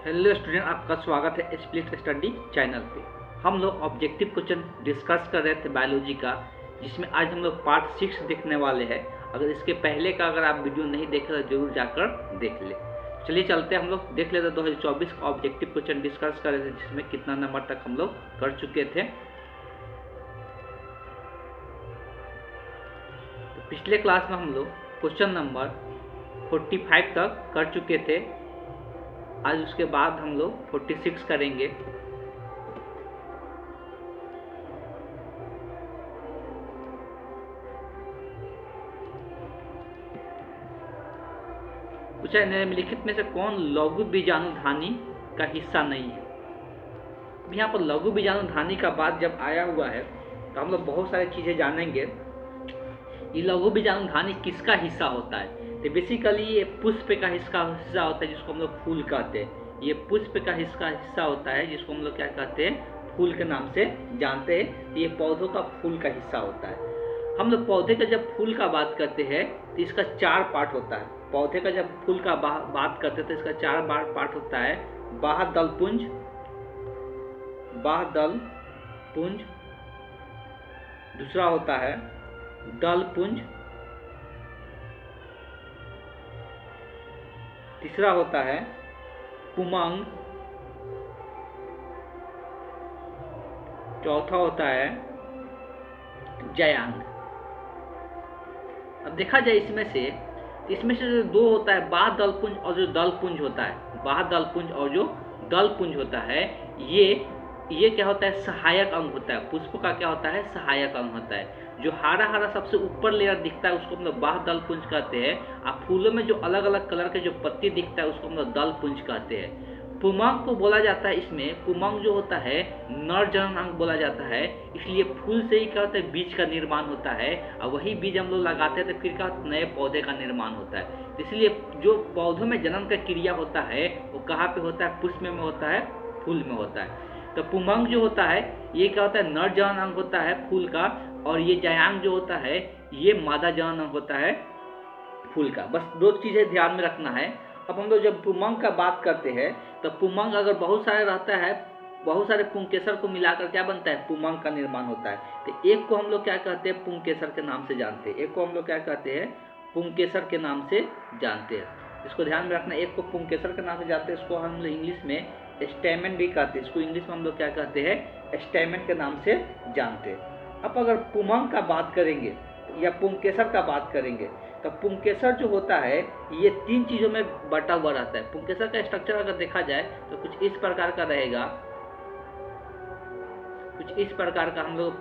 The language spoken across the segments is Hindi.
हेलो स्टूडेंट, आपका स्वागत है स्प्लिट स्टडी चैनल पे। हम लोग ऑब्जेक्टिव क्वेश्चन डिस्कस कर रहे थे बायोलॉजी का, जिसमें आज हम लोग पार्ट 6 देखने वाले हैं। अगर इसके पहले का अगर आप वीडियो नहीं देखे तो जरूर जाकर देख ले। चलिए चलते हैं, हम लोग देख लेते 2024 का ऑब्जेक्टिव क्वेश्चन डिस्कस कर रहे थे, जिसमें कितना नंबर तक हम लोग कर चुके थे। तो पिछले क्लास में हम लोग क्वेश्चन नंबर 45 तक कर चुके थे। आज उसके बाद हम लोग 46 करेंगे। पूछा निम्नलिखित में से कौन लघु बीजाणुधानी का हिस्सा नहीं है। यहाँ पर लघु बीजाणुधानी का बात जब आया हुआ है तो हम लोग बहुत सारी चीजें जानेंगे। ये लघु बीजाणुधानी किसका हिस्सा होता है? तो बेसिकली ये पुष्प का हिस्सा होता है, जिसको हम लोग फूल कहते हैं। ये पुष्प का हिस्सा होता है, जिसको हम लोग क्या कहते हैं, फूल के नाम से जानते हैं। ये पौधों का फूल का हिस्सा होता है। हम लोग पौधे का जब फूल का बात करते हैं तो इसका 4 पार्ट होता है। पौधे का जब फूल का बात करते हैं तो इसका 4 पार्ट होता है। बाह्य दल पुंज, दूसरा होता है दल पुंज, तीसरा होता है पुमंग, चौथा होता है जयांग। अब देखा जाए इसमें से जो 2 होता है बाह्य दल पुंज और जो दल पुंज होता है। बाह्य दल पुंज और जो दल पुंज होता है, ये क्या होता है, सहायक अंग होता है। पुष्प का क्या होता है, सहायक अंग होता है। जो हरा हरा सबसे ऊपर लेयर दिखता है उसको हम लोग बाह्य दल पुंज कहते हैं। और फूलों में जो अलग अलग कलर के जो पत्ती दिखता है उसको हम लोग दल पुंज कहते हैं। पुमंग को बोला जाता है, इसमें पुमंग जो होता है नर जनन अंग बोला जाता है। इसलिए फूल से ही क्या होता है, बीज का निर्माण होता है, और वही बीज हम लोग लगाते हैं तो फिर क्या नए पौधे का निर्माण होता है। इसलिए जो पौधों में जनन का क्रिया होता है वो कहाँ पे होता है, पुष्प में होता है, फूल में होता है। तो पुमंग जो होता है ये क्या होता है, नर जनन अंग होता है फूल का, और ये जयांग जो होता है ये मादा जनन अंग होता है फूल का। बस 2 चीजें ध्यान में रखना है। अब हम लोग जब पुमंग का बात करते हैं तो पुमंग अगर बहुत सारे रहता है, बहुत सारे पुंकेसर को मिलाकर क्या बनता है, पुमंग का निर्माण होता है। तो एक को हम लोग क्या कहते हैं, पुंकेसर के नाम से जानते हैं। एक को हम लोग क्या कहते हैं, पुंकेसर के नाम से जानते हैं। इसको ध्यान में रखना, एक को पुंकेसर के नाम से जानते हैं, इसको हम लोग इंग्लिश में स्टेमेन भी कहते हैं। इसको इंग्लिश में हम लोग क्या कहते हैं, स्टेमेन के नाम से जानते हैं। अब अगर पुमंग का बात करेंगे या पुंकेसर का बात करेंगे तो पुंकेसर जो होता है ये 3 चीजों में बटा हुआ रहता है। पुंकेसर का स्ट्रक्चर अगर देखा जाए तो कुछ इस प्रकार का रहेगा, कुछ इस प्रकार का हम लोग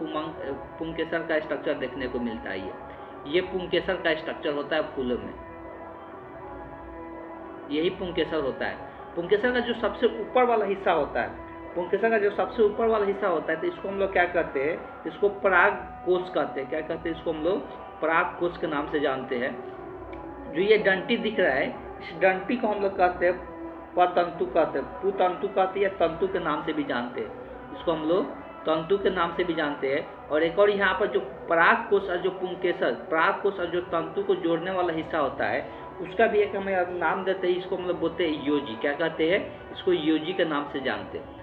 पुंकेसर का स्ट्रक्चर देखने को मिलता है। ये पुंकेसर का स्ट्रक्चर होता है फूलों में, यही पुंकेसर होता है। पुंकेसर का जो सबसे ऊपर वाला हिस्सा होता है, पुंकेसर का जो सबसे ऊपर वाला हिस्सा होता है तो इसको हम लोग क्या कहते हैं, इसको पराग कोश कहते हैं। क्या कहते हैं, इसको हम लोग पराग कोश के नाम से जानते हैं। जो ये डंटी दिख रहा है, इस डंटी को हम लोग कहते हैं पतंतु कहते हैं, पुतंतु कहते हैं, या तंतु के नाम से भी जानते हैं। इसको हम लोग तंतु के नाम से भी जानते हैं। और एक और यहाँ पर जो पराग कोश और जो पुंकेसर, पराग कोश और जो तंतु को जोड़ने वाला हिस्सा होता है उसका भी एक हमें नाम देते हैं। इसको हम लोग बोलते हैं योजी। क्या कहते हैं, इसको योजी के नाम से जानते हैं।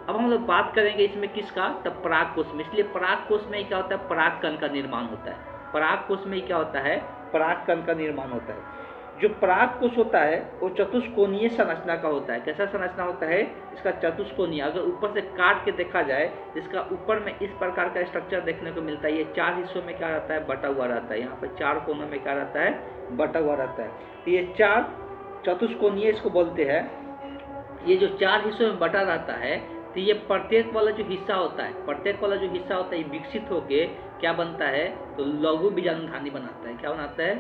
अब हम लोग बात करेंगे इसमें किसका, तब पराग कोश में। इसलिए पराग कोश में क्या होता है, परागकण का निर्माण होता है। पराग कोश में क्या होता है, परागकण का निर्माण होता है। जो पराग कोश होता है वो चतुष्कोणीय संरचना का होता है। कैसा संरचना होता है, इसका चतुष्कोणीय। अगर ऊपर से काट के देखा जाए इसका ऊपर में इस प्रकार का स्ट्रक्चर देखने को मिलता है। ये 4 हिस्सों में क्या रहता है, बटा हुआ रहता है। यहाँ पर 4 कोनों में क्या रहता है, बटा हुआ रहता है। तो ये 4 चतुष्कोणीय इसको बोलते हैं। ये जो 4 हिस्सों में बटा रहता है तो ये प्रत्येक वाला जो हिस्सा होता है, प्रत्येक वाला जो हिस्सा होता है ये विकसित होके क्या बनता है, तो लघु बीजाणुधानी बनाता है। क्या बनाता है,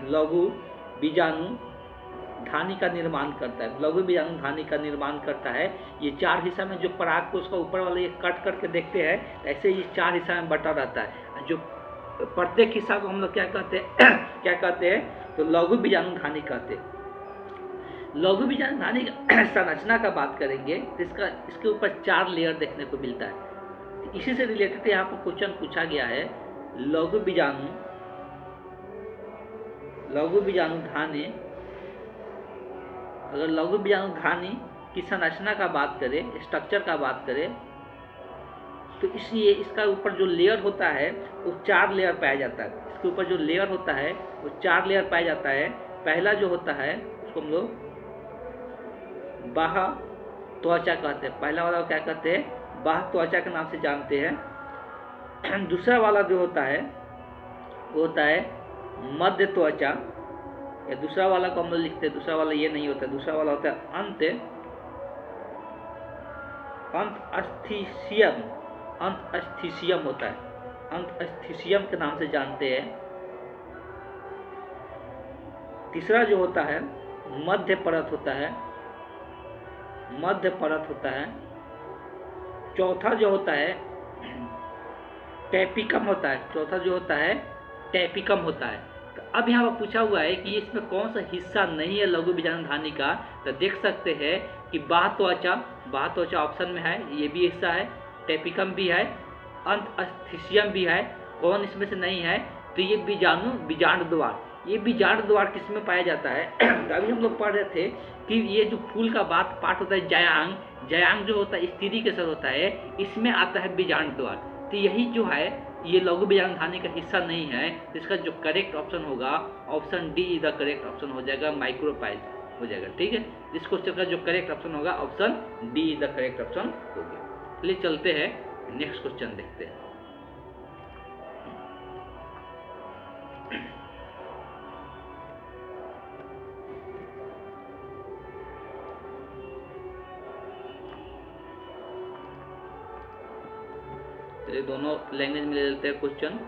लघु बीजाणुधानी का निर्माण करता है। लघु बीजाणुधानी का निर्माण करता है। ये 4 हिस्सा में जो पराग को उसका ऊपर वाला ये कट करके देखते हैं, ऐसे ये 4 हिस्सा में बटा रहता है। जो प्रत्येक हिस्सा को हम लोग क्या कहते हैं क्या कहते हैं, तो लघु बीजाणुधानी कहते हैं। लघु बीजाणुधानी संरचना का बात करेंगे तो इसके ऊपर 4 लेयर देखने को मिलता है। इसी से रिलेटेड यहाँ पर क्वेश्चन पूछा गया है, लघु बीजाणुधानी, अगर लघु बीजाणुधानी की संरचना का बात करें, स्ट्रक्चर का बात करें, तो इसलिए इसका ऊपर जो लेयर होता है वो 4 लेयर पाया जाता है। इसके ऊपर जो लेयर होता है वो 4 लेयर पाया जाता है। पहला जो होता है उसको हम लोग बाह्य त्वचा कहते हैं। पहला वाला क्या कहते हैं? बाह्य त्वचा के नाम से जानते हैं। दूसरा वाला जो होता है वो होता है मध्य त्वचा, या दूसरा वाला को हम लोग लिखते हैं, दूसरा वाला ये नहीं होता, दूसरा वाला होता है अंत अस्थिसियम होता है, अंत अस्थिसियम के नाम से जानते हैं। तीसरा जो होता है मध्य परत होता है, मध्य परत होता है। चौथा जो होता है टैपिकम होता है, चौथा जो होता है टैपिकम होता है। तो अब यहाँ पर पूछा हुआ है कि इसमें कौन सा हिस्सा नहीं है लघु बीजाणु धानी का, तो देख सकते हैं कि बाह्य त्वचा ऑप्शन में है, ये भी हिस्सा है, टैपिकम भी है, अंत अस्थिसियम भी है। कौन इसमें से नहीं है? तो ये बीजाणु द्वार, ये बीजाणु द्वार किस में पाया जाता है? तो अभी हम लोग पढ़ रहे थे कि ये जो फूल का पार्ट होता है जयांग जो होता है स्त्री केसर होता है, इसमें आता है बीजाणु द्वार। तो यही जो है ये लघु बीजाणु धानी का हिस्सा नहीं है। तो इसका जो करेक्ट ऑप्शन होगा option D is the correct option हो जाएगा, माइक्रोपाइल हो जाएगा। ठीक है, इस क्वेश्चन का जो करेक्ट ऑप्शन होगा option D is the correct option हो गया। चलिए चलते हैं नेक्स्ट क्वेश्चन देखते हैं। चलिए दोनों लैंग्वेज में ले लेते हैं क्वेश्चन।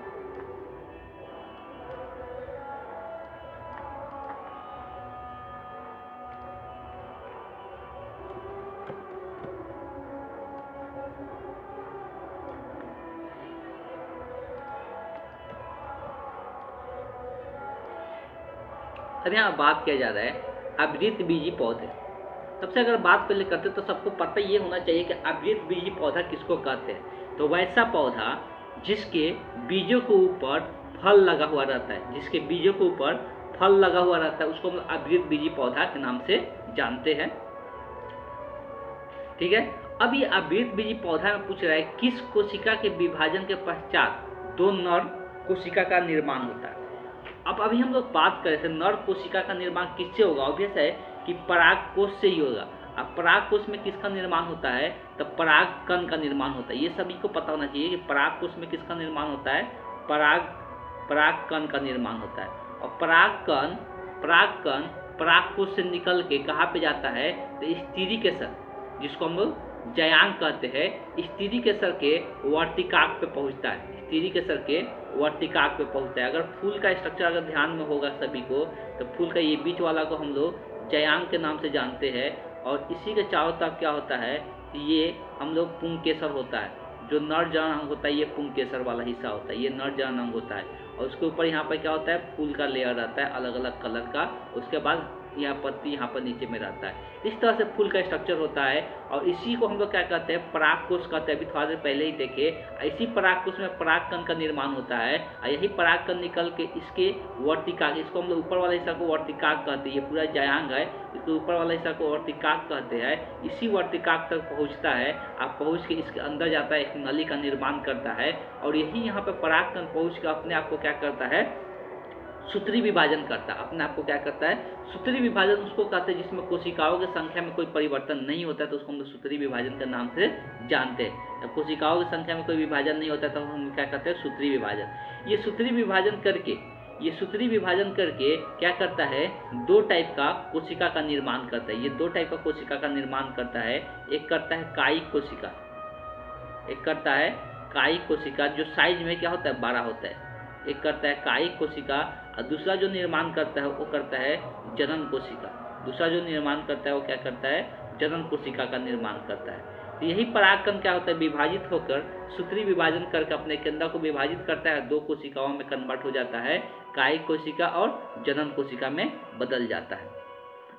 अब यहाँ बात किया जा रहा है आवृतबीजी पौधे। सबसे अगर बात पहले करते तो सबको पता ये होना चाहिए कि आवृतबीजी पौधा किसको कहते हैं। तो वैसा पौधा जिसके बीजों के ऊपर फल लगा हुआ रहता है, जिसके बीजों के ऊपर फल लगा हुआ रहता है, उसको हम आवृतबीजी पौधा के नाम से जानते हैं। ठीक है, अब ये आवृतबीजी पौधा में पूछ रहा है किस कोशिका के विभाजन के पश्चात 2 नर कोशिका का निर्माण होता है। अब अभी हम लोग बात करें थे नर कोशिका का निर्माण किससे होगा? ऑब्वियस है कि परागकोश से ही होगा। अब परागकोश में किसका निर्माण होता है? तो परागकण का निर्माण होता है। ये सभी को पता होना चाहिए कि परागकोश में किसका निर्माण होता है? परागकण का निर्माण होता है। और परागकण परागकोश से निकल के कहाँ पे जाता है? तो स्त्री केसर, जिसको हम लोग जयांग कहते हैं, स्त्री केसर के वर्तिकाक पे पहुँचता है, स्त्री केसर के वर्तिकाक पे पहुँचता है। अगर फूल का स्ट्रक्चर अगर ध्यान में होगा सभी को, तो फूल का ये बीच वाला को हम लोग जयांग के नाम से जानते हैं। और इसी के चारों तरफ क्या होता है? ये हम लोग पुंकेसर होता है, जो नर जनन अंग होता है, ये पुंकेसर वाला हिस्सा होता है, ये नर जनन अंग होता है। और उसके ऊपर यहाँ पर क्या होता है? फूल का लेयर रहता है अलग अलग कलर का। उसके बाद यहाँ पत्ती यहाँ पर नीचे में रहता है। इस तरह से फूल का स्ट्रक्चर होता है। और इसी को हम लोग क्या कहते हैं? परागकोश कहते हैं। अभी थोड़ा देर पहले ही देखे, इसी परागकोश में परागकण का निर्माण होता है। और यही परागकण निकल के इसके वर्तिकाक, इसको हम लोग ऊपर वाला हिस्सा को वर्तिकाक कहते हैं। ये पूरा जयांग है, इसके ऊपर वाला हिस्सा को वर्तिकाक कहते हैं। इसी वर्तिकाक तक पहुँचता है, आप पहुँच के इसके अंदर जाता है, एक नली का निर्माण करता है। और यही यहाँ पर परागकण पहुँच के अपने आप को क्या करता है? सूत्री विभाजन करता है। अपने आप को क्या करता है? सूत्री विभाजन उसको कहते हैं जिसमें कोशिकाओं की संख्या में कोई परिवर्तन नहीं होता है, तो उसको हम लोग सूत्री विभाजन के नाम से जानते हैं। जब कोशिकाओं की संख्या में कोई विभाजन नहीं होता तो हम क्या कहते हैं? सूत्री विभाजन। ये सूत्री विभाजन करके क्या करता है? 2 टाइप का कोशिका का निर्माण करता है। ये 2 टाइप का कोशिका का निर्माण करता है। एक करता है कायिक कोशिका, एक करता है कायिक कोशिका जो साइज में क्या होता है? बड़ा होता है। एक करता है कायिक कोशिका, और दूसरा जो निर्माण करता है वो करता है जनन कोशिका। दूसरा जो निर्माण करता है वो क्या करता है? जनन कोशिका का निर्माण करता है। तो यही परागकण क्या होता है? विभाजित होकर सूत्री विभाजन करके अपने केंद्र को विभाजित करता है, 2 कोशिकाओं में कन्वर्ट हो जाता है, कायिक कोशिका और जनन कोशिका में बदल जाता है।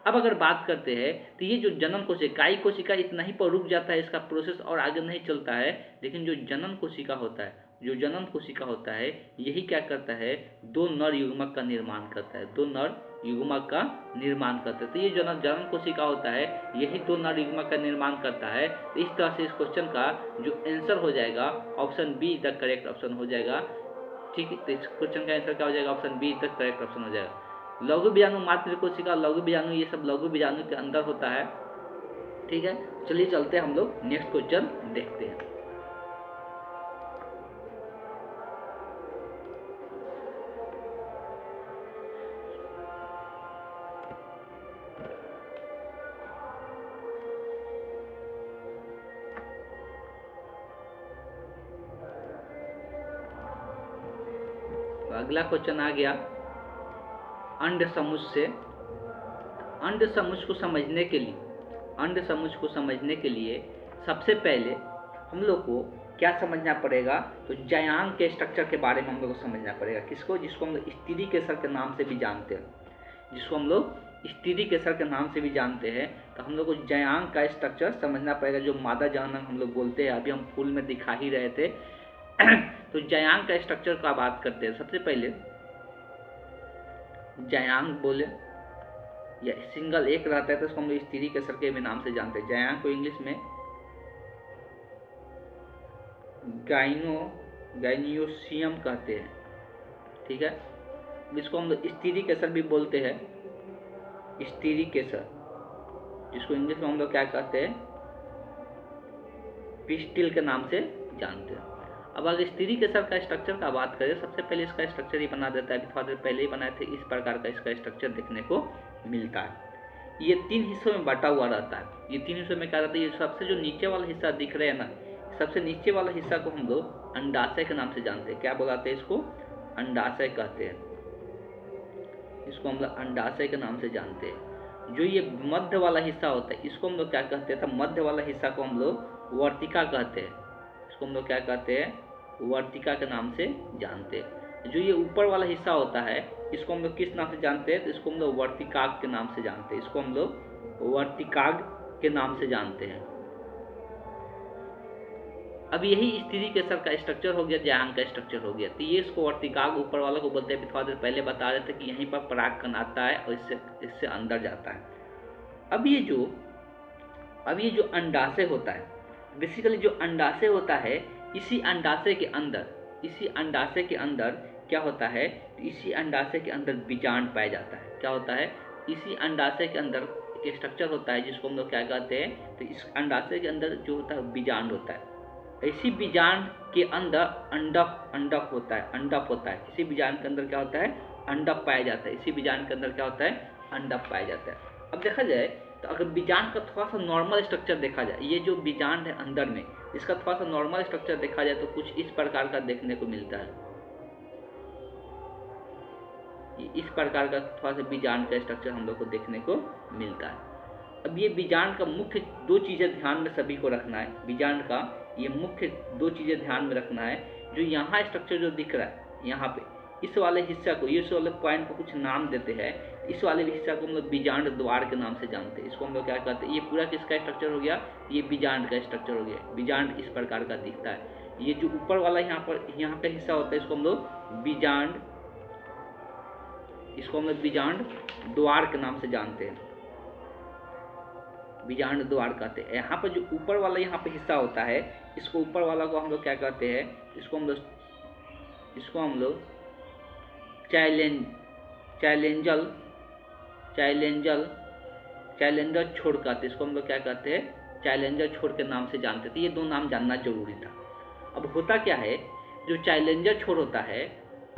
अब अगर बात करते हैं तो ये जो जनन कोशिका, कायिक कोशिका इतना ही पर रुक जाता है, इसका प्रोसेस और आगे नहीं चलता है। लेकिन जो जनन कोशिका होता है जो जनन कोशिका होता है यही क्या करता है, दो नर युग्मक का निर्माण करता है, दो नर युग्मक का निर्माण करता है। तो ये जनन कोशिका होता है यही दो नर युग्मक का निर्माण करता है। तो इस तरह से इस क्वेश्चन का जो आंसर हो जाएगा option be the correct option हो जाएगा। ठीक है, तो इस क्वेश्चन का आंसर क्या हो जाएगा, option be the correct option हो जाएगा। लघु बीजाणु मातृ कोशिका, लघु बीजाणु ये सब लघु बीजाणु के अंदर होता है। ठीक है, चलिए चलते हैं हम लोग नेक्स्ट क्वेश्चन देखते हैं। अगला क्वेश्चन आ गया अंड समुच से। अंड समुच को समझने के लिए, अंड समुच को समझने के लिए सबसे पहले हम लोग को क्या समझना पड़ेगा, तो जयांग के स्ट्रक्चर के बारे में हम लोग को समझना पड़ेगा। किसको, जिसको हम लोग स्त्री केसर के नाम से भी जानते हैं, जिसको हम लोग स्त्री केसर के नाम से भी जानते हैं। तो हम लोग को जयांग का स्ट्रक्चर समझना पड़ेगा, जो मादा जनन हम लोग बोलते हैं, अभी हम फूल में दिखा ही रहे थे। तो जयांग का स्ट्रक्चर का बात करते हैं। सबसे पहले जयांग बोले या सिंगल एक रहता है तो उसको हम लोग स्त्री केसर के भी नाम से जानते हैं। जयांग को इंग्लिश में गाइनियोसियम कहते हैं। ठीक है, जिसको हम लोग स्त्री केसर भी बोलते हैं, स्त्री केसर, जिसको इंग्लिश में हम लोग क्या कहते हैं, पिस्टिल के नाम से जानते हैं। अब अगर स्त्री केसर का स्ट्रक्चर का बात करें, सबसे पहले इसका स्ट्रक्चर ही बना देता है, अभी थोड़ा देर पहले ही बनाए थे। इस प्रकार का इसका स्ट्रक्चर देखने को मिलता है। ये 3 हिस्सों में बटा हुआ रहता है। ये 3 हिस्सों में क्या रहता है, ये सबसे जो नीचे वाला हिस्सा दिख रहे हैं ना, सबसे नीचे वाला हिस्सा को हम लोग अंडाशय के नाम से जानते हैं। क्या बुलाते हैं इसको, अंडाशय कहते हैं। इसको हम लोग अंडाशय के नाम से जानते हैं। जो ये मध्य वाला हिस्सा होता है इसको हम लोग क्या कहते हैं, तो मध्य वाला हिस्सा को हम लोग वर्तिका कहते हैं। इसको हम लोग क्या कहते हैं, वर्तिका के नाम से जानते हैं। जो ये ऊपर वाला हिस्सा होता है इसको हम लोग किस नाम से जानते हैं, तो इसको हम लोग वर्तिकाग के नाम से जानते हैं। इसको हम लोग वर्तिकाग के नाम से जानते हैं। अब यही स्त्री केसर का स्ट्रक्चर हो गया, जयांग का स्ट्रक्चर हो गया। तो ये इसको वर्तिकाग ऊपर वाला को बोलते हैं। थोड़ा देर पहले बता रहे थे कि यहीं पर परागकण आता है और इससे अंदर जाता है। अब ये जो अंडाशय होता है, बेसिकली जो अंडाशय होता है, इसी अंडाशय के अंदर क्या होता है, इसी अंडाशय के अंदर बीजांड पाया जाता है। क्या होता है, इसी अंडाशय के अंदर एक स्ट्रक्चर होता है जिसको हम लोग क्या कहते हैं, तो इस अंडाशय के अंदर जो होता है बीजांड होता है। इसी बीजांड के अंदर अंडक होता है। इसी बीजांड के अंदर क्या होता है, अंडक पाया जाता है। इसी बीजांड के अंदर क्या होता है, अंडक पाया जाता है। अब देखा जाए तो अगर बीजांड का थोड़ा सा नॉर्मल स्ट्रक्चर देखा जाए, ये जो बीजांड है अंदर में, इसका थोड़ा सा नॉर्मल स्ट्रक्चर देखा जाए तो कुछ इस प्रकार का देखने को मिलता है। इस प्रकार का थोड़ा सा बीजांड का स्ट्रक्चर हम लोग को देखने को मिलता है। अब ये बीजांड का मुख्य 2 चीज़ें ध्यान में सभी को रखना है। बीजांड का ये मुख्य 2 चीज़ें ध्यान में रखना है। जो यहाँ स्ट्रक्चर जो दिख रहा है, यहाँ पे इस वाले हिस्सा को, इस वाले पॉइंट को कुछ नाम देते हैं। इस वाले हिस्सा को हम लोग बीजांड द्वार के नाम से जानते हैं। इसको हम लोग क्या कहते हैं, ये पूरा किसका स्ट्रक्चर हो गया, ये बीजांड का स्ट्रक्चर हो गया। बीजांड इस प्रकार का दिखता है। ये जो ऊपर वाला यहाँ का हिस्सा होता है इसको हम लोग बीजांड द्वार के नाम से जानते हैं। बीजांड द्वार कहते हैं। यहाँ पर जो ऊपर वाला यहाँ पे हिस्सा होता है, इसको ऊपर वाला को हम लोग क्या कहते हैं, इसको हम लोग चैलेंजर छोड़ कहते हैं। इसको हम लोग क्या कहते हैं, चैलेंजर छोड़ के नाम से जानते थे। ये 2 नाम जानना जरूरी था। अब होता क्या है, जो चैलेंजर छोड़ होता है,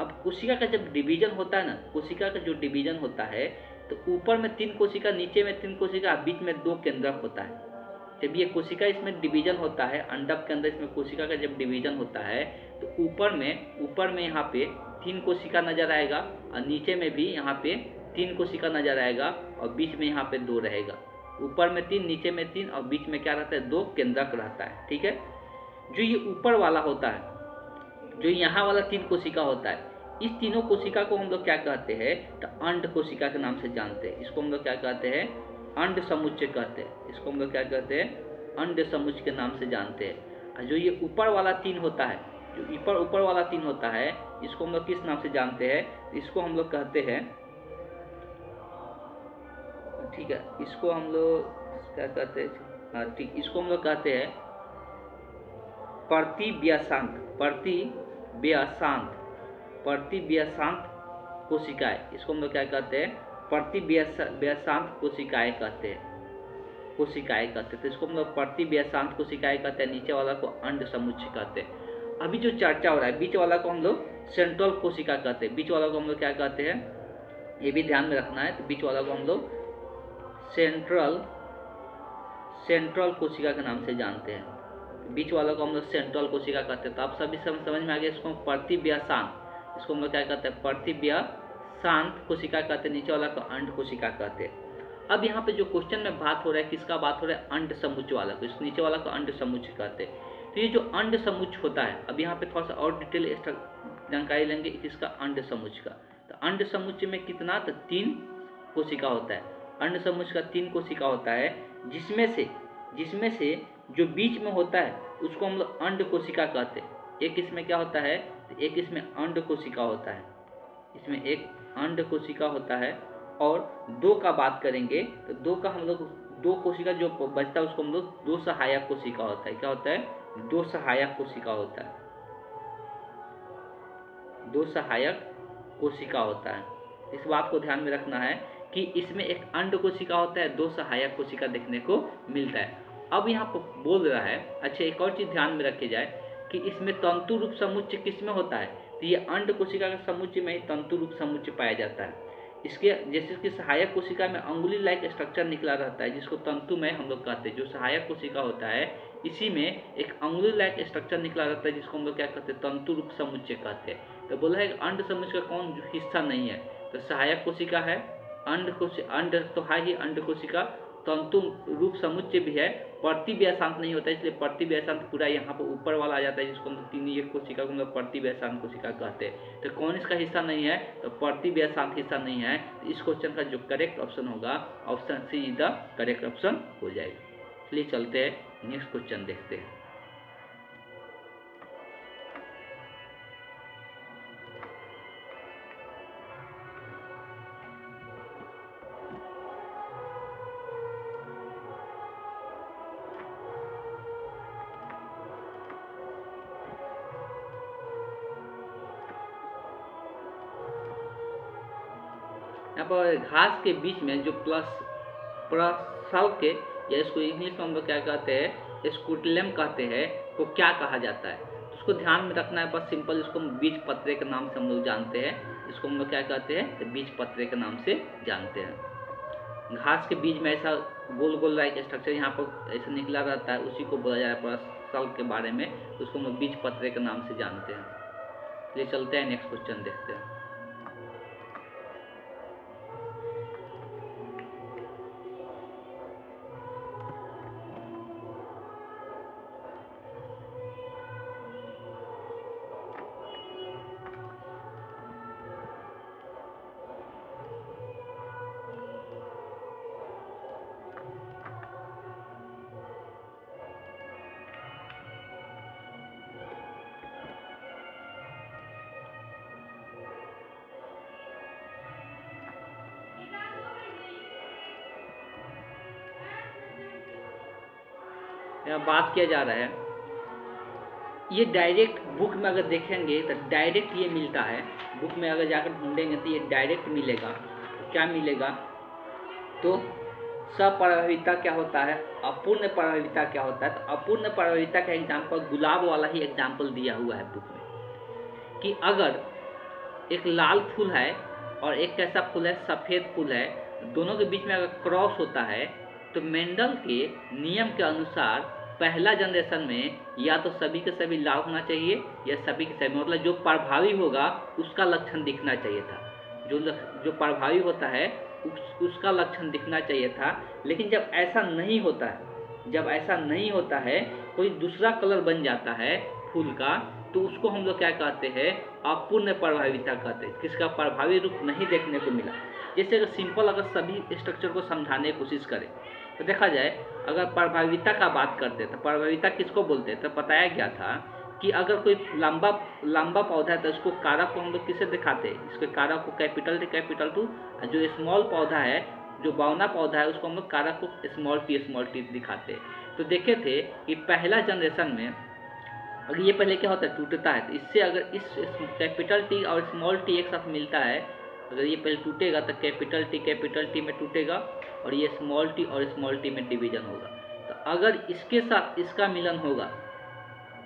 अब कोशिका का जब डिवीजन होता है ना, कोशिका का जो डिवीजन होता है, तो ऊपर में 3 कोशिका, नीचे में 3 कोशिका, बीच में 2 केंद्रक होता है। जब ये कोशिका इसमें डिवीजन होता है, अंडक के अंदर इसमें कोशिका का जब डिवीजन होता है, तो ऊपर में यहाँ पे 3 कोशिका नजर आएगा और नीचे में भी यहाँ पे 3 कोशिका नजर आएगा और बीच में यहाँ पे 2 रहेगा। ऊपर में 3, नीचे में 3 और बीच में क्या रहता है, 2 केंद्रक रहता है। ठीक है, जो ये ऊपर वाला होता है, जो यहाँ वाला 3 कोशिका होता है, इस तीनों कोशिका को हम लोग क्या कहते हैं, तो अंड कोशिका के नाम से जानते हैं। इसको हम लोग क्या कहते हैं, अंड समुच्चय कहते हैं। इसको हम लोग क्या कहते हैं, अंड समुच्चय के नाम से जानते हैं। और जो ये ऊपर वाला 3 होता है, जो ऊपर ऊपर वाला 3 होता है इसको हम लोग किस नाम से जानते हैं? इसको हम लोग कहते हैं, ठीक है, इसको हम लोग क्या कहते हैं? हाँ ठीक, इसको हम लोग कहते हैं प्रतिव्यसांत, प्रतिव्यसांत कोशिकाएं। इसको हम लोग क्या कहते हैं? प्रतिव्यसांत कोशिकाएं कहते हैं, तो इसको हम लोग प्रतिव्यसांत कोशिकाएं कहते हैं, नीचे वाला को अंड समुच्चय कहते हैं। अभी जो चर्चा हो रहा है, बीच वाला को हम लोग सेंट्रल कोशिका कहते हैं। बीच वाला को हम लोग क्या कहते हैं, ये भी ध्यान में रखना है। तो बीच वाला को हम लोग सेंट्रल कोशिका के नाम से जानते हैं। बीच वाला को हम लोग सेंट्रल कोशिका कहते हैं। तो आप सभी समझ में आ गया। इसको प्रतिव्यसांत, इसको हम लोग क्या कहते हैं? प्रतिव्यसांत कोशिका कहते हैं। नीचे वाला को अंड कोशिका कहते हैं। अब यहाँ पे जो क्वेश्चन में बात हो रहा है, किसका बात हो रहा है? अंड समुच्चय वाला को। इस नीचे वाला को अंड समुच्चय कहते हैं। तो ये जो अंड समुच्चय होता है, अब यहाँ पे थोड़ा सा और डिटेल जानकारी लेंगे किसका? अंड समुच्चय का। तो अंड समुच्चय में कितना? तो 3 कोशिका होता है। अंड समुच्चय का 3 कोशिका होता है, जिसमें से जो बीच में होता है उसको हम लोग अंड कोशिका कहते हैं। एक इसमें क्या होता है? तो एक इसमें अंड कोशिका होता है, इसमें एक अंड कोशिका होता है। और 2 का बात करेंगे तो 2 का हम लोग 2 कोशिका जो बचता है उसको हम लोग 2 सहायक कोशिका होता है। क्या होता है? 2 सहायक कोशिका होता है, 2 सहायक कोशिका होता है। इस बात को ध्यान में रखना है कि इसमें एक अंड कोशिका होता है, 2 सहायक कोशिका देखने को मिलता है। अब यहाँ पर बोल रहा है, अच्छा एक और चीज ध्यान में रखी जाए कि इसमें तंतु रूप समुच्चय किसमें होता है? तो ये अंड कोशिका का समुच्चय में ही तंतु रूप समुच्चय पाया जाता है। इसके जैसे कि सहायक कोशिका में अंगुली लाइक स्ट्रक्चर निकला रहता है, जिसको तंतुमय हम लोग कहते हैं। जो सहायक कोशिका होता है इसी में एक अंगुली लाइक स्ट्रक्चर निकला रहता है, जिसको हम लोग क्या कहते हैं? तंतु रूप समुच्चय कहते हैं। तो बोला है अंड समुच्चय का कौन हिस्सा नहीं है? तो सहायक कोशिका है, अंड तो है ही अंड कोशिका, तंतु रूप समुच्चय भी है, प्रतिव्यसांत नहीं होता है, इसलिए प्रतिव्यसांत पूरा यहाँ पर ऊपर वाला आ जाता है, जिसको हम 3 कोशिका को हम लोग प्रतिव्यसांत कोशिका कहते हैं। तो कौन इसका हिस्सा नहीं है? तो प्रतिव्यसांत हिस्सा नहीं है। तो इस क्वेश्चन का जो करेक्ट ऑप्शन होगा, option see the correct option हो जाएगा। चलिए चलते हैं, नेक्स्ट क्वेश्चन देखते हैं। यहाँ पर घास के बीच में जो प्रसल के, या इसको इंग्लिश में हम लोग क्या कहते हैं? स्कूटलम कहते हैं, को क्या कहा जाता है? तो उसको ध्यान में रखना है। बस सिंपल इसको हम बीज पत्रे के नाम से हम लोग जानते हैं। इसको हम लोग क्या कहते हैं? तो बीज पत्रे के नाम से जानते हैं। घास के बीज में ऐसा गोल गोल लाइक स्ट्रक्चर यहाँ पर ऐसा निकला रहता है, उसी को बोला जा रहा है प्रसल के बारे में। उसको हम लोग बीज पत्रे के नाम से जानते हैं। चलिए चलते हैं, नेक्स्ट क्वेश्चन देखते हैं। यहाँ बात किया जा रहा है, ये डायरेक्ट बुक में अगर देखेंगे तो डायरेक्ट ये मिलता है। बुक में अगर जाकर ढूंढेंगे तो ये डायरेक्ट मिलेगा। क्या मिलेगा? तो सप्रभाविता क्या होता है, अपूर्ण प्रभाविता क्या होता है। तो अपूर्ण प्रभाविता का एग्जाम्पल गुलाब वाला ही एग्जाम्पल दिया हुआ है बुक में, कि अगर एक लाल फूल है और एक कैसा फूल है? सफ़ेद फूल है। दोनों के बीच में अगर क्रॉस होता है तो मेंडल के नियम के अनुसार पहला जनरेशन में या तो सभी के सभी लाल होना चाहिए या सभी के सभी, मतलब जो प्रभावी होगा उसका लक्षण दिखना चाहिए था। जो प्रभावी होता है उसका लक्षण दिखना चाहिए था। लेकिन जब ऐसा नहीं होता है, कोई दूसरा कलर बन जाता है फूल का, तो उसको हम लोग क्या कहते हैं? अपूर्ण प्रभाविता कहते हैं। किसका प्रभावी रूप नहीं देखने को मिला। जैसे अगर सिंपल अगर सभी स्ट्रक्चर को समझाने की कोशिश करें तो देखा जाए, अगर प्रभाविता का बात करते तो प्रभाविता किसको बोलते हैं? तो बताया गया था कि अगर कोई लंबा लंबा पौधा है तो उसको कारक को हम लोग किसे दिखाते हैं, इसके कारक को कैपिटल टू, जो स्मॉल पौधा है, जो बौना पौधा है, उसको हम लोग कारक को स्मॉल टी दिखाते हैं। तो देखे थे कि पहला जनरेशन में अगर ये पहले क्या होता है, टूटता है, तो इससे अगर इस कैपिटल टी और स्मॉल टी एक साथ मिलता है, अगर ये पहले टूटेगा तो कैपिटल टी में टूटेगा और ये स्मॉल टी और स्मॉल टी में डिवीजन होगा। तो अगर इसके साथ इसका मिलन होगा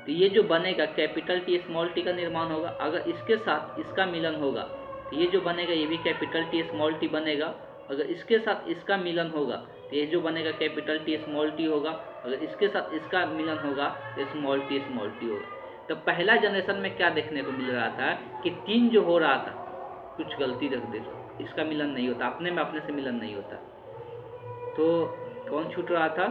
तो ये जो बनेगा कैपिटल टी स्मॉल टी का निर्माण होगा। अगर इसके साथ इसका मिलन होगा तो ये जो बनेगा ये भी कैपिटल टी स्मॉल टी बनेगा। अगर इसके साथ इसका मिलन होगा तो ये जो बनेगा कैपिटल टी स्मॉल टी होगा। अगर इसके साथ इसका मिलन होगा तो स्मॉल टी होगा। तो पहला जनरेशन में क्या देखने को मिल रहा था कि 3 जो हो रहा था, कुछ गलती रख दे, इसका मिलन नहीं होता, अपने में अपने से मिलन नहीं होता, तो कौन छूट रहा था,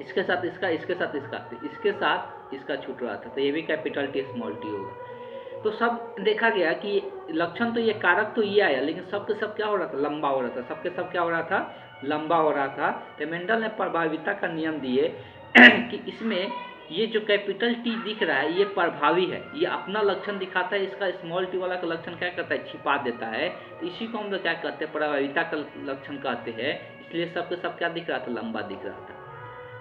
इसके साथ इसका, इसके साथ इसका, इसके साथ इसका छूट रहा था, तो ये भी कैपिटल टी स्मॉल टी होगा। तो सब देखा गया कि लक्षण तो ये कारक तो ये आया, लेकिन सब के सब क्या हो रहा था, लंबा हो रहा था, सबके सब क्या हो रहा था, लंबा हो रहा था। तो मेंडल ने प्रभाविता का नियम दिए कि इसमें ये जो कैपिटल टी दिख रहा है ये प्रभावी है, ये अपना लक्षण दिखाता है, इसका स्मॉल टी वाला का लक्षण क्या करता है, छिपा देता है। तो इसी को हम लोग क्या कहते हैं, प्रभाविता का लक्षण कहते हैं। इसलिए सबके सब क्या दिख रहा था, लंबा दिख रहा था।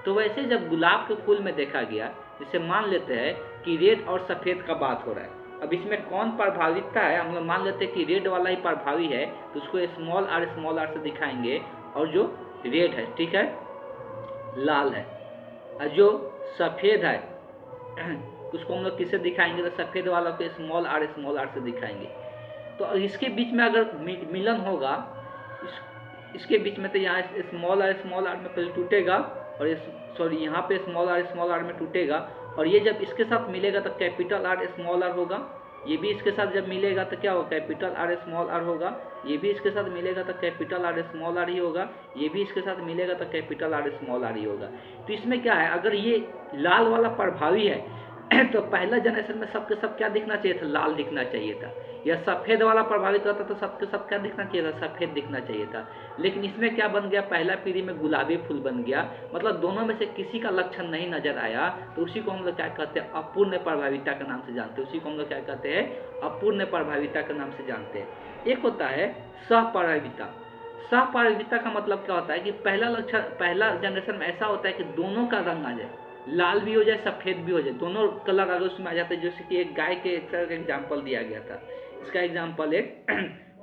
तो वैसे जब गुलाब के फूल में देखा गया, जैसे मान लेते हैं कि रेड और सफ़ेद का बात हो रहा है, अब इसमें कौन प्रभाविता है, हम लोग मान लेते हैं कि रेड वाला ही प्रभावी है, तो उसको स्मॉल आर से दिखाएंगे, और जो रेड है, ठीक है, लाल है, और जो सफ़ेद है उसको हम लोग किससे दिखाएंगे, तो सफ़ेद वाला को स्मॉल आर से दिखाएंगे। तो इसके बीच में अगर मिलन होगा, इसके बीच में, तो यहाँ स्मॉल आर में पहले टूटेगा, और सॉरी यहाँ पे स्मॉल आर में टूटेगा, और ये जब इसके साथ मिलेगा तो कैपिटल आर स्मॉल आर होगा। ये भी इसके साथ जब मिलेगा तो क्या होगा, कैपिटल आर स्मॉल आर होगा। ये भी इसके साथ मिलेगा तो कैपिटल आर स्मॉल आर ही होगा। ये भी इसके साथ मिलेगा तो कैपिटल आर स्मॉल आर ही होगा। तो इसमें क्या है, अगर ये लाल वाला प्रभावी है तो पहला जनरेशन में सबके सब क्या दिखना चाहिए था, लाल दिखना चाहिए था। या सफ़ेद वाला प्रभावित करता तो सबके सब क्या दिखना चाहिए था, सफ़ेद दिखना चाहिए था। लेकिन इसमें क्या बन गया, पहला पीढ़ी में गुलाबी फूल बन गया, मतलब दोनों में से किसी का लक्षण नहीं नजर आया। तो उसी को हम लोग क्या कहते हैं, अपूर्ण प्रभाविता के नाम से जानते हैं। उसी को हम लोग क्या कहते हैं, अपूर्ण प्रभाविता के नाम से जानते हैं। एक होता है सहप्रभाविता। सहप्रभाविता का मतलब क्या होता है कि पहला जनरेशन में ऐसा होता है कि दोनों का रंग आ जाए, लाल भी हो जाए सफ़ेद भी हो जाए, दोनों कलर अगर उसमें आ जाते हैं। जैसे कि एक गाय के एग्जाम्पल दिया गया था, इसका एग्जाम्पल एक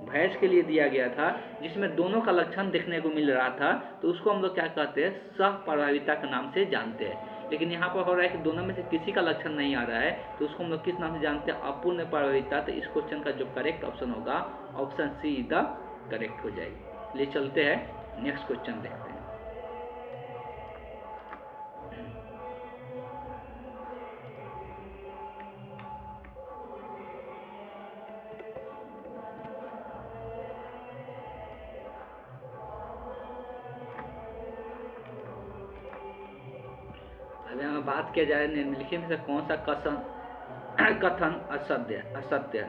भैंस के लिए दिया गया था, जिसमें दोनों का लक्षण देखने को मिल रहा था। तो उसको हम लोग क्या कहते हैं, सहप्रभाविता के नाम से जानते हैं। लेकिन यहाँ पर हो रहा है कि दोनों में से किसी का लक्षण नहीं आ रहा है, तो उसको हम लोग किस नाम से जानते हैं, अपूर्ण प्रभाविता। तो इस क्वेश्चन का जो करेक्ट ऑप्शन होगा, ऑप्शन सी द करेक्ट हो जाएगी। ले चलते हैं, नेक्स्ट क्वेश्चन देखते हैं। अभी हमें बात किया जाए निम्नलिखित में से कौन सा कथन असत्य है।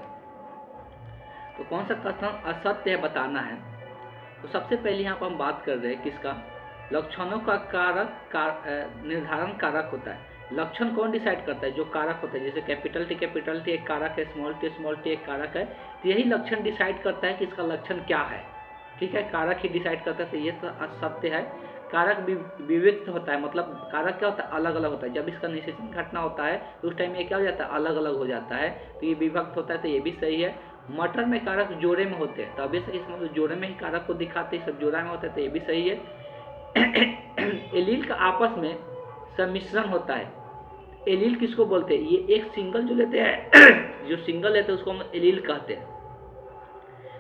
तो कौन सा कथन असत्य है बताना है। तो सबसे पहले यहाँ पर हम बात कर रहे हैं किसका, लक्षणों का निर्धारण कारक होता है। लक्षण कौन डिसाइड करता है, जो कारक होता है। जैसे कैपिटल टी एक कारक है, स्मॉल टी एक कारक है। तो यही लक्षण डिसाइड करता है कि इसका लक्षण क्या है, ठीक है, कारक ही डिसाइड करता है। तो ये तो असत्य है। कारक विविक्त होता है, मतलब कारक क्या होता है, अलग अलग होता है। जब इसका निषेचन घटना होता है तो उस टाइम ये क्या हो जाता है, अलग अलग हो जाता है। तो ये विभक्त होता है, तो ये भी सही है। मटर में कारक जोड़े में होते हैं, तो अभी से इसमें जोड़े में ही कारक को दिखाते हैं, सब जोड़ा में होता है, तो ये भी सही है। एलील का आपस में सम्मिश्रण होता है। एलील किसको बोलते हैं, ये एक सिंगल जो लेते हैं जो सिंगल लेते हैं उसको हम एलील कहते हैं।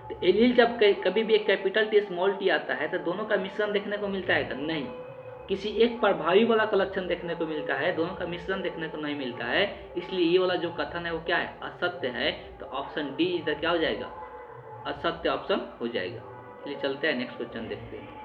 तो एलील जब कभी भी एक कैपिटल टी स्मॉल टी आता है तो दोनों का मिश्रण देखने को मिलता है, नहीं, किसी एक प्रभावी वाला का लक्षण देखने को मिलता है, दोनों का मिश्रण देखने को नहीं मिलता है। इसलिए ये वाला जो कथन है वो क्या है, असत्य है। तो ऑप्शन डी इधर क्या हो जाएगा, असत्य ऑप्शन हो जाएगा। चलिए चलते हैं, नेक्स्ट क्वेश्चन देखते हैं।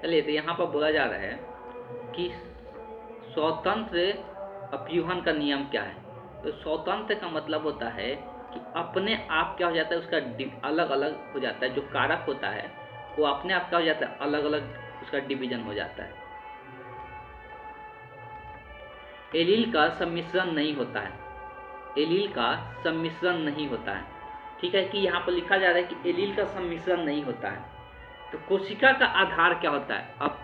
चलिए, तो यहाँ पर बोला जा रहा है कि स्वतंत्र अपयूहन का नियम क्या है। तो स्वतंत्र का मतलब होता है कि अपने आप क्या हो जाता है, उसका अलग अलग हो जाता है। जो कारक होता है वो अपने आप क्या हो जाता है, अलग अलग उसका डिवीजन हो जाता है। एलील का सम्मिश्रण नहीं होता है, एलील का सम्मिश्रण नहीं होता है। ठीक है, कि यहाँ पर लिखा जा रहा है कि एलील का सम्मिश्रण नहीं होता है। तो कोशिका का आधार क्या होता है? अब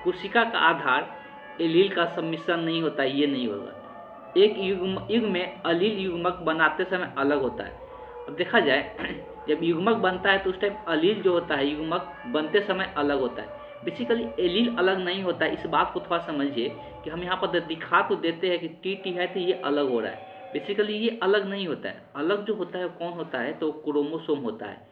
कोशिका का आधार एलील का सम्मिश्रण नहीं होता है, ये नहीं होगा। एक युग्म में अलील युग्मक बनाते समय अलग होता है। अब देखा जाए जब युग्मक बनता है तो उस टाइम अलील जो होता है युग्मक बनते समय अलग होता है। बेसिकली एलील अलग नहीं होता है, इस बात को थोड़ा समझिए कि हम यहाँ पर दिखा तो देते हैं कि टी है तो ये अलग हो रहा है। बेसिकली ये अलग नहीं होता है। अलग जो होता है कौन होता है, तो क्रोमोसोम होता है।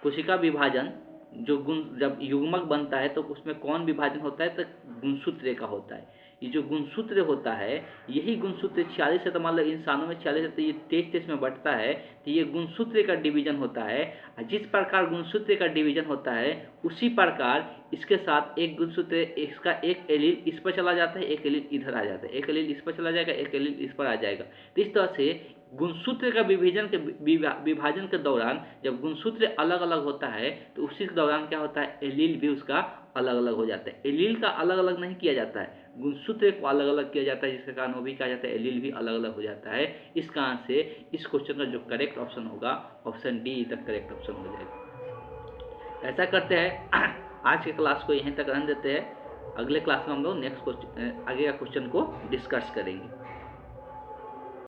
कोशिका विभाजन जो गुण जब युग्मक बनता है तो उसमें कौन विभाजन होता है, तो गुणसूत्र का होता है। ये जो गुणसूत्र होता है, यही गुणसूत्र 46 है, तो मान लो इंसानों में 46 है तो ये 23 में बढ़ता है, तो ये गुणसूत्र का डिवीजन होता है। जिस प्रकार गुणसूत्र का डिवीजन होता है उसी प्रकार इसके साथ एक गुणसूत्र, इसका एक एलील इस पर चला जाता है, एक एलील इधर आ जाता है, एक एलील इस पर चला जाएगा, एक एलील इस पर आ जाएगा। तो इस तरह से गुणसूत्र का विभाजन के दौरान जब गुणसूत्र अलग अलग होता है तो उसी के दौरान क्या होता है, एलील भी उसका अलग अलग हो जाता है। एलील का अलग अलग नहीं किया जाता है, गुणसूत्र को अलग अलग किया जाता है, जिसके कारण वो भी कहा जाता है एलील भी अलग अलग हो जाता है। इस कारण से इस क्वेश्चन का जो करेक्ट ऑप्शन होगा, option D the correct option हो जाएगा। ऐसा करते हैं, आज के क्लास को यहीं तक रहने देते हैं। अगले क्लास में हम लोग नेक्स्ट क्वेश्चन, आगे का क्वेश्चन को डिस्कस करेंगे।